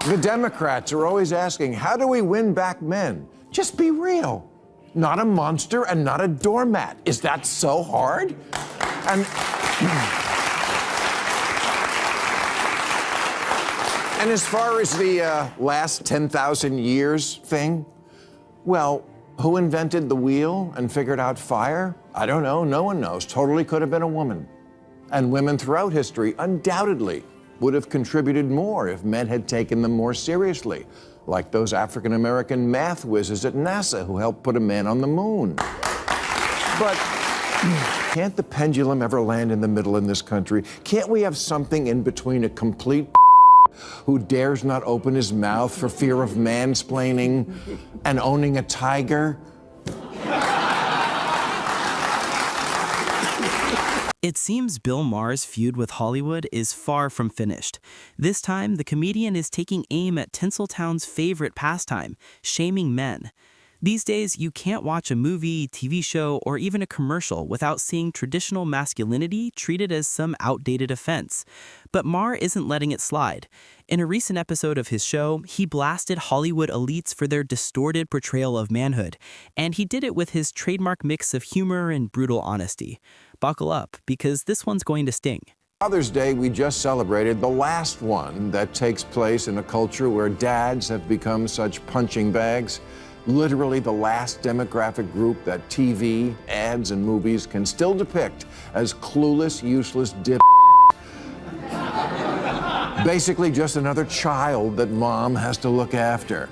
The Democrats are always asking, how do we win back men? Just be real. Not a monster and not a doormat. Is that so hard? And as far as the last 10,000 years thing, well, who invented the wheel and figured out fire? I don't know. No one knows. Totally could have been a woman. And women throughout history undoubtedly would have contributed more if men had taken them more seriously, like those African-American math whizzes at NASA who helped put a man on the moon. But can't the pendulum ever land in the middle in this country? Can't we have something in between a complete who dares not open his mouth for fear of mansplaining and owning a tiger? It seems Bill Maher's feud with Hollywood is far from finished. This time, the comedian is taking aim at Tinseltown's favorite pastime, shaming men. These days, you can't watch a movie, TV show, or even a commercial without seeing traditional masculinity treated as some outdated offense. But Maher isn't letting it slide. In a recent episode of his show, he blasted Hollywood elites for their distorted portrayal of manhood, and he did it with his trademark mix of humor and brutal honesty. Buckle up, because this one's going to sting. Father's Day, we just celebrated the last one that takes place in a culture where dads have become such punching bags. Literally the last demographic group that TV, ads, and movies can still depict as clueless, useless dip. Basically just another child that mom has to look after.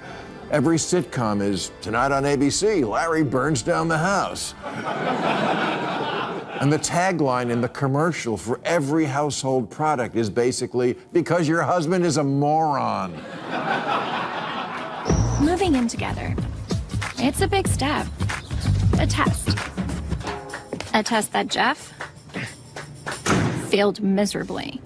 Every sitcom is, tonight on ABC, Larry burns down the house. And the tagline in the commercial for every household product is basically, because your husband is a moron. Moving in together. It's a big step. A test. A test that Jeff failed miserably.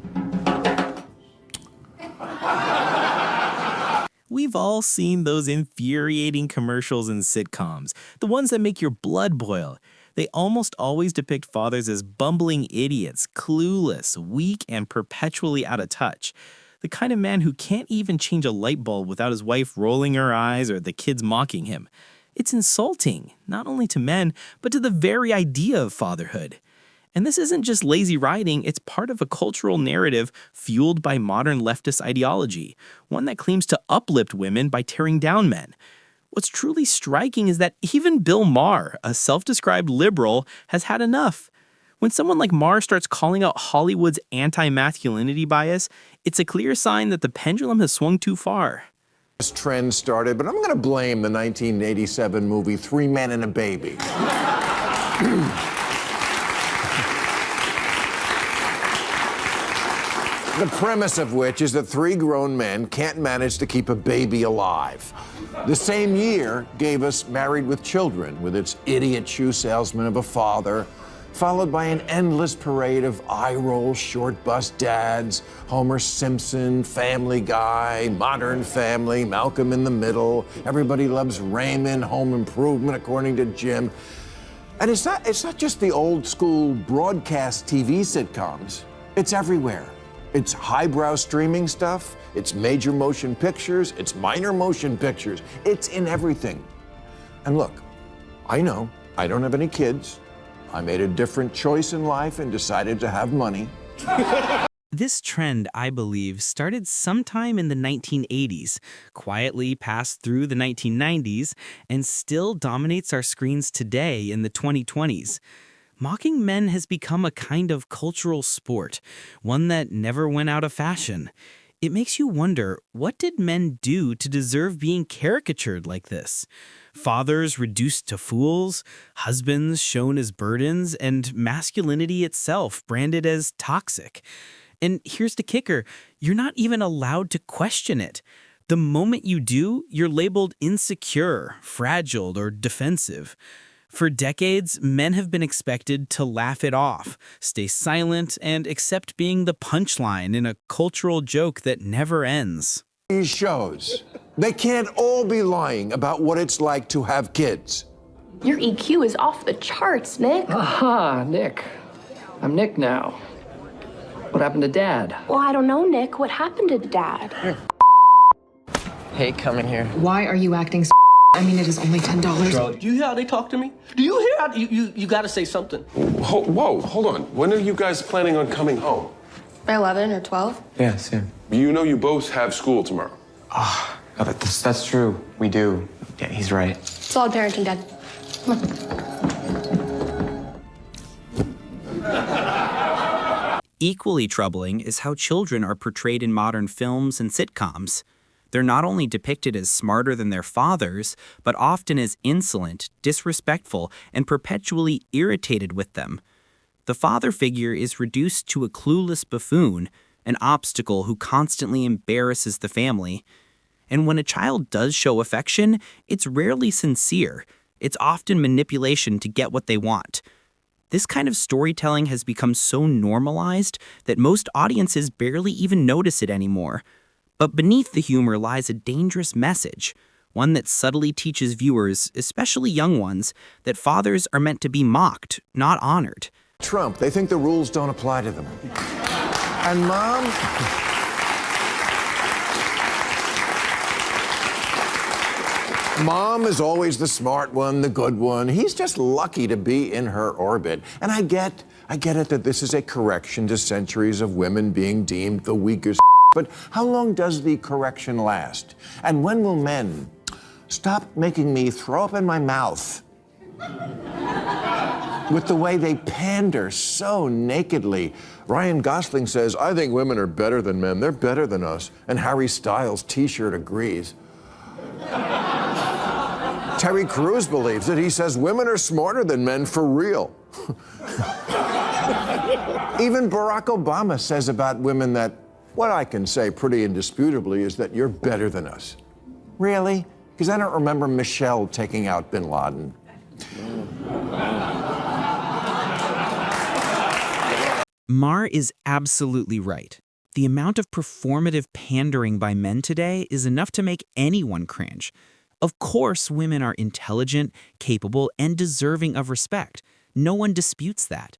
We've all seen those infuriating commercials in sitcoms, the ones that make your blood boil. They almost always depict fathers as bumbling idiots, clueless, weak, and perpetually out of touch. The kind of man who can't even change a light bulb without his wife rolling her eyes or the kids mocking him. It's insulting, not only to men, but to the very idea of fatherhood. And this isn't just lazy writing, it's part of a cultural narrative fueled by modern leftist ideology, one that claims to uplift women by tearing down men. What's truly striking is that even Bill Maher, a self-described liberal, has had enough. When someone like Maher starts calling out Hollywood's anti-masculinity bias, it's a clear sign that the pendulum has swung too far. This trend started, but I'm going to blame the 1987 movie Three Men and a Baby. The premise of which is that three grown men can't manage to keep a baby alive. The same year gave us Married with Children, with its idiot shoe salesman of a father, followed by an endless parade of eye-roll, short-bus dads, Homer Simpson, Family Guy, Modern Family, Malcolm in the Middle, Everybody Loves Raymond, Home Improvement, according to Jim. And it's not just the old-school broadcast TV sitcoms. It's everywhere. It's highbrow streaming stuff, it's major motion pictures, it's minor motion pictures. It's in everything. And look, I know I don't have any kids. I made a different choice in life and decided to have money. This trend, I believe, started sometime in the 1980s, quietly passed through the 1990s, and still dominates our screens today in the 2020s. Mocking men has become a kind of cultural sport, one that never went out of fashion. It makes you wonder, what did men do to deserve being caricatured like this? Fathers reduced to fools, husbands shown as burdens, and masculinity itself branded as toxic. And here's the kicker, you're not even allowed to question it. The moment you do, you're labeled insecure, fragile, or defensive. For decades, men have been expected to laugh it off, stay silent, and accept being the punchline in a cultural joke that never ends. These shows, they can't all be lying about what it's like to have kids. Your EQ is off the charts, Nick. Aha, Nick. I'm Nick now. What happened to Dad? Well, I don't know, Nick. What happened to Dad? hate coming here. Why are you acting so? I mean, it is only $10. Bro, do you hear how they talk to me? Do you hear how you gotta say something? Whoa, hold on. When are you guys planning on coming home? By 11 or 12? Yeah, same. You know you both have school tomorrow. Oh, that's true. We do. Yeah, he's right. Solid parenting, Dad. Come on. Equally troubling is how children are portrayed in modern films and sitcoms. They're not only depicted as smarter than their fathers, but often as insolent, disrespectful, and perpetually irritated with them. The father figure is reduced to a clueless buffoon, an obstacle who constantly embarrasses the family. And when a child does show affection, it's rarely sincere. It's often manipulation to get what they want. This kind of storytelling has become so normalized that most audiences barely even notice it anymore. But beneath the humor lies a dangerous message, one that subtly teaches viewers, especially young ones, that fathers are meant to be mocked, not honored. Trump, they think the rules don't apply to them. And Mom is always the smart one, the good one. He's just lucky to be in her orbit. And I get it that this is a correction to centuries of women being deemed the weakest. But how long does the correction last? And when will men stop making me throw up in my mouth with the way they pander so nakedly? Ryan Gosling says, I think women are better than men. They're better than us. And Harry Styles' t-shirt agrees. Terry Crews believes it. He says women are smarter than men for real. Even Barack Obama says about women that what I can say pretty indisputably is that you're better than us. Really? Because I don't remember Michelle taking out bin Laden. Maher is absolutely right. The amount of performative pandering by men today is enough to make anyone cringe. Of course, women are intelligent, capable, and deserving of respect. No one disputes that.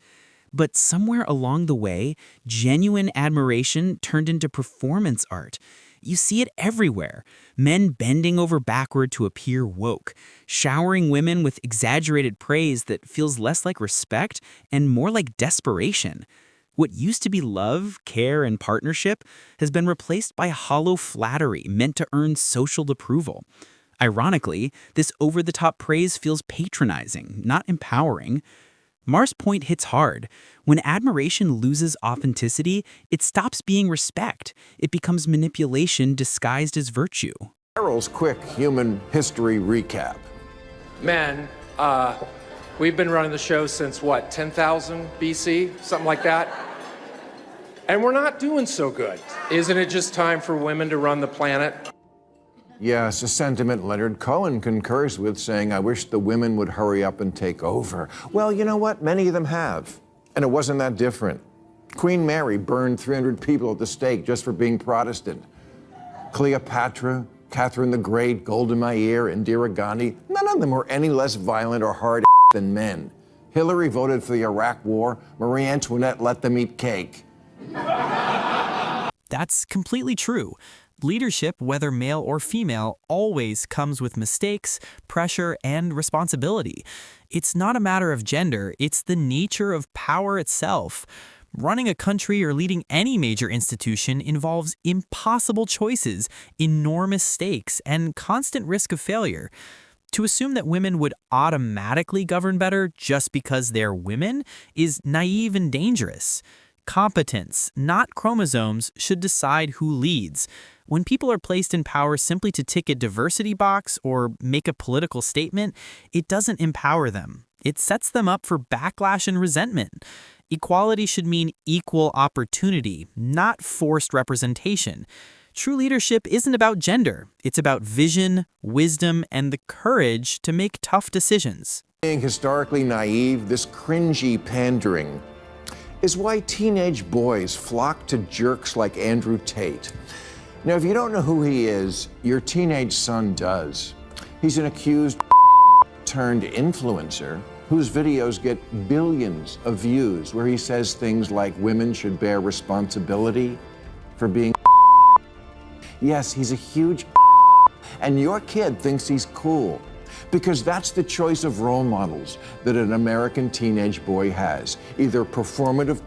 But somewhere along the way, genuine admiration turned into performance art. You see it everywhere. Men bending over backward to appear woke, showering women with exaggerated praise that feels less like respect and more like desperation. What used to be love, care, and partnership has been replaced by hollow flattery meant to earn social approval. Ironically, this over-the-top praise feels patronizing, not empowering. Maher's point hits hard. When admiration loses authenticity, it stops being respect. It becomes manipulation disguised as virtue. Carol's quick human history recap. Men, we've been running the show since, what, 10,000 BC? Something like that? And we're not doing so good. Isn't it just time for women to run the planet? Yes, a sentiment Leonard Cohen concurs with, saying, I wish the women would hurry up and take over. Well, you know what? Many of them have. And it wasn't that different. Queen Mary burned 300 people at the stake just for being Protestant. Cleopatra, Catherine the Great, Golda Meir, Indira Gandhi, none of them were any less violent or hard than men. Hillary voted for the Iraq War. Marie Antoinette let them eat cake. That's completely true. Leadership, whether male or female, always comes with mistakes, pressure, and responsibility. It's not a matter of gender, it's the nature of power itself. Running a country or leading any major institution involves impossible choices, enormous stakes, and constant risk of failure. To assume that women would automatically govern better just because they're women is naive and dangerous. Competence, not chromosomes, should decide who leads. When people are placed in power simply to tick a diversity box or make a political statement, it doesn't empower them. It sets them up for backlash and resentment. Equality should mean equal opportunity, not forced representation. True leadership isn't about gender. It's about vision, wisdom, and the courage to make tough decisions. Being historically naive, this cringy pandering is why teenage boys flock to jerks like Andrew Tate. Now, if you don't know who he is, your teenage son does. He's an accused turned influencer whose videos get billions of views, where he says things like women should bear responsibility for being. Yes, he's a huge and your kid thinks he's cool. Because that's the choice of role models that an American teenage boy has, either performative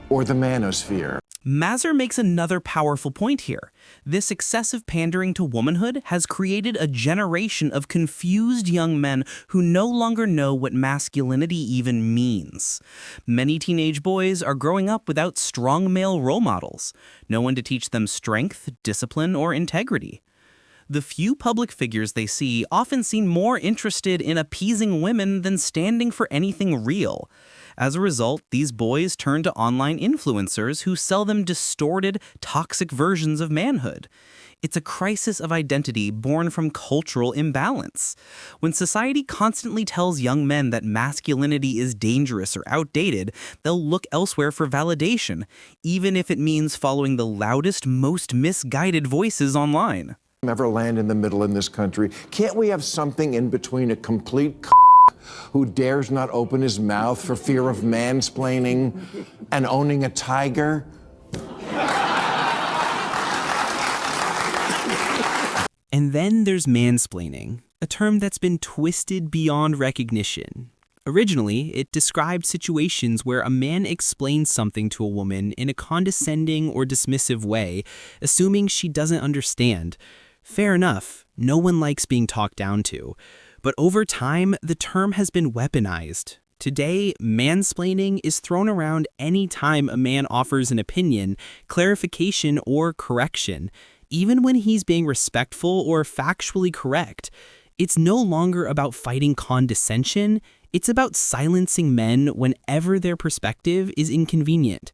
or the manosphere. Maher makes another powerful point here. This excessive pandering to womanhood has created a generation of confused young men who no longer know what masculinity even means. Many teenage boys are growing up without strong male role models, no one to teach them strength, discipline, or integrity. The few public figures they see often seem more interested in appeasing women than standing for anything real. As a result, these boys turn to online influencers who sell them distorted, toxic versions of manhood. It's a crisis of identity born from cultural imbalance. When society constantly tells young men that masculinity is dangerous or outdated, they'll look elsewhere for validation, even if it means following the loudest, most misguided voices online. Ever land in the middle in this country? Can't we have something in between a complete who dares not open his mouth for fear of mansplaining and owning a tiger? And then there's mansplaining, a term that's been twisted beyond recognition. Originally, it described situations where a man explains something to a woman in a condescending or dismissive way, assuming she doesn't understand. Fair enough, no one likes being talked down to. But over time, the term has been weaponized. Today, mansplaining is thrown around any time a man offers an opinion, clarification, or correction, even when he's being respectful or factually correct. It's no longer about fighting condescension, it's about silencing men whenever their perspective is inconvenient.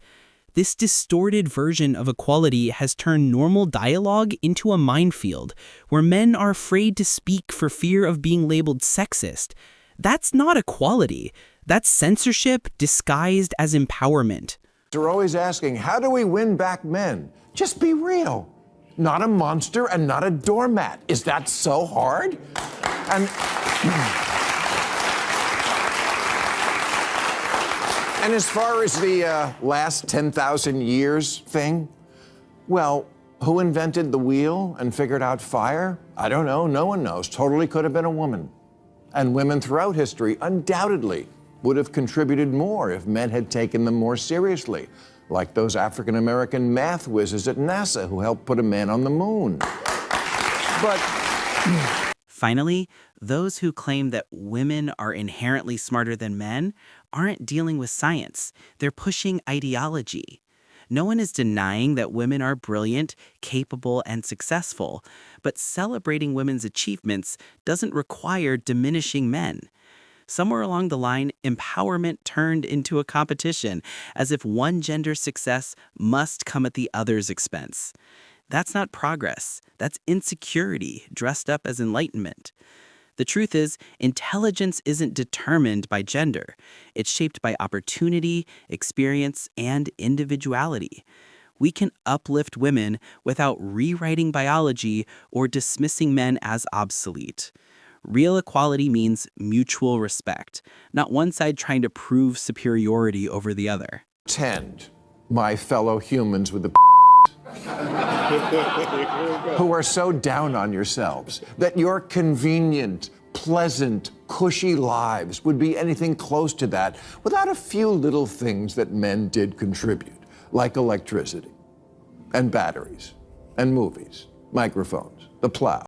This distorted version of equality has turned normal dialogue into a minefield, where men are afraid to speak for fear of being labeled sexist. That's not equality. That's censorship disguised as empowerment. They're always asking, how do we win back men? Just be real. Not a monster and not a doormat. Is that so hard? And as far as the last 10,000 years thing, well, who invented the wheel and figured out fire? I don't know. No one knows. Totally could have been a woman. And women throughout history undoubtedly would have contributed more if men had taken them more seriously, like those African-American math whizzes at NASA who helped put a man on the moon. But finally, those who claim that women are inherently smarter than men aren't dealing with science. They're pushing ideology. No one is denying that women are brilliant, capable, and successful, but celebrating women's achievements doesn't require diminishing men. Somewhere along the line, empowerment turned into a competition, as if one gender's success must come at the other's expense. That's not progress. That's insecurity dressed up as enlightenment. The truth is, intelligence isn't determined by gender. It's shaped by opportunity, experience, and individuality. We can uplift women without rewriting biology or dismissing men as obsolete. Real equality means mutual respect, not one side trying to prove superiority over the other. Tend my fellow humans with the who are so down on yourselves that your convenient, pleasant, cushy lives would be anything close to that without a few little things that men did contribute, like electricity and batteries and movies, microphones, the plow.